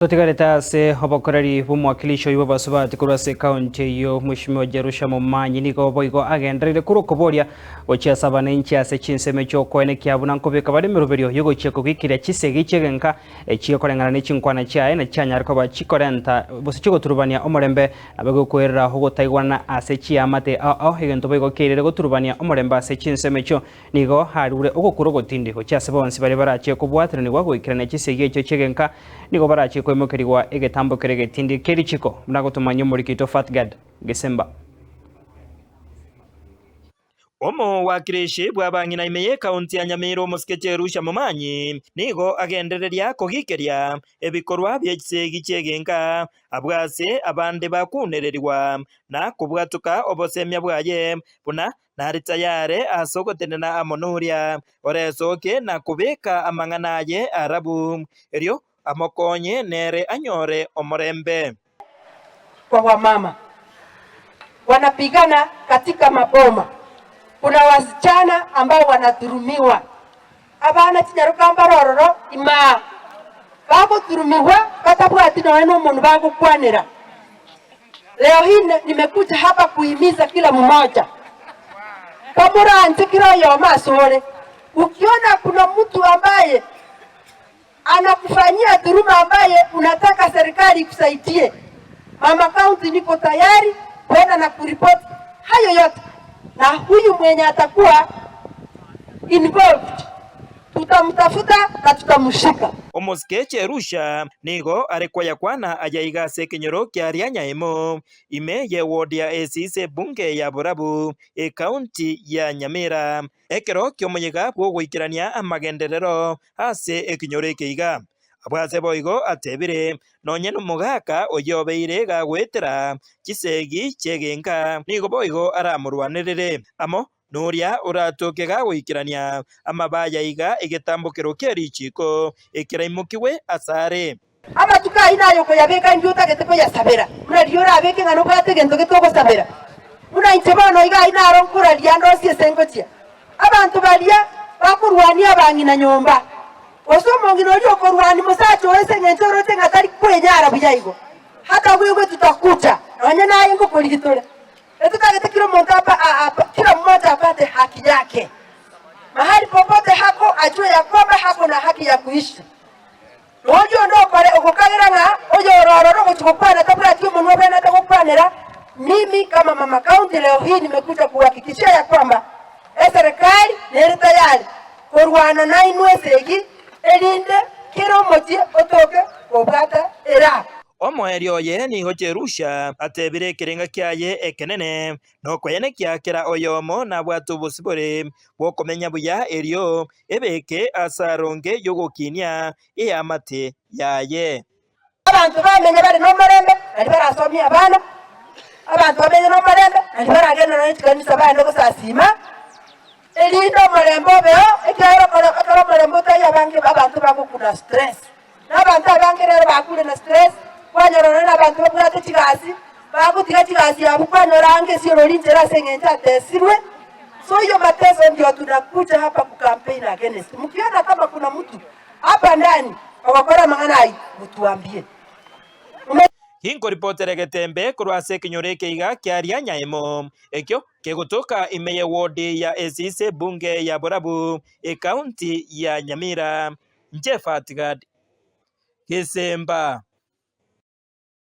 Tutigareta se obokoreri b'umwakilisho ibo basubati kurase kaunti yo Mheshimiwa Jerusha Momanyi nigo boigo agenderere kurokoboria ochiasa abananchi ase chinseme chyo kwenekia buna nkobeka bari miruberio yogo chieko gikira chisegi chegenka echiyo korengana ne chinkwana chae na chanyar ko bachikorenta bosichigo turubania omorembe abego kwerera hogo taigwana ase chiamate aho hegento boigo kerere goturubania omorembe ase chinseme chyo nigo harure ogokuro gotindi ochiasa bonsi bari barache kubwatira nigo goikirana chisegi echo chegenka nigo barache kwemokeriwa egetambo kerege tindi kerichiko mnagotumanya murikito Fatgad Gesemba Omo wakilishe bwabangina imeye kaunti ya Nyamira Omusike Jerusha Momanyi nigo agendereria kogikeria ebikorwa by'ekisegi kyegenka abwase abande bakunereriwa na kubwatuka obosemya bwaye buna nari tayare asogotenena amonuria oresoke na kubeka amang'anaye arabu erio amokonye nere anyore omorembe. Kwa wamama wanapigana katika maboma, kuna wasichana ambao wanadhulumiwa abana chinyarukamba rororo ima bagudhulumiwa katabwati na wenu umuntu bagukwanira. Leo hii nimekuja hapa kuhimiza kila mmoja kamuranze kila yoma sore, ukiona kuna mtu ambaye anakufanyia dhuluma ambaye unataka serikali ikusaidie, mama kaunti niko tayari kwenda na kuripoti hayo yote, na huyu mwenye atakuwa involved tutamtafuta na tutamshika. Omusike Jerusha nigo arekwaya kwana ajaiga kenyoro kyaria nyaimo ime ye ward ya esise bunge ya Borabu kaunti ya Nyamira ekero kyomonyiga bwo gwikirania amagenderero ase ekinyoro keiga abwase boigo atebire nonye n'umugaka oyobeire gagwetera kisegi kyegenka nigo boigo aramurwanirire amo nuria uratoke gagwikirania amabaya iga igetambukiro kerichiko ekiraimukiwe asare ama tukai nayo ko yabeka njuta geteko yasabera muna riora abeke ngano kwate gento getoko sabera muna inchebano iga inaro nkura liando siesengochia abantu balia bakurwania bangina nyomba osomo ngino ryo korwani musacho wese ngentoro tenga tari kwenyara buyaigo hata wewe tutakuta nonye naye ngo kuligitore etutagete kila mmoja hapa kila mmoja apate haki yake mahali popote hako ajue ya kwamba hako na haki ya kuishi nojo ndo pale okukagira nga ojo ororo kuchukupana tabula tiyo munwa bena takupanera. Mimi kama mama kaunti leo hii nimekuja kuhakikishia ya kwamba serikali ni tayari kurwana na inwesegi elinde kiro moji otoke obata era omwerio ye nigo Jerusha atebire kirenga kyaye ekenene nokwene kyakera oyomo na bwatu busibore bwokomenya buya erio ebeke asaronge yogokinia eyamate yaye abantu bamenye bari no marembe ari barasomya abana abantu bamenye no marembe ari baragenda no chikanisa bana ko sasima elindo marembo beo ekero koro marembo tayi abange abantu bakukuna stress n'abantu abange rero bakule na stress kwanyorona n'abantu bakurate kigasi bakutiga kigasi abukwanyorange sio linjera sengenta tesirwe. So hiyo mateso ndio tunakuja hapa ku campaign against. Mkiona kama kuna mtu hapa ndani wakora manganai mtuambie. Hinko ripotere getembe kurwase kinyore keiga kyaria nyaimo ekyo kegotoka imeye ward ya esise bunge ya Borabu kaunti ya Nyamira. Fatgad Gesemba.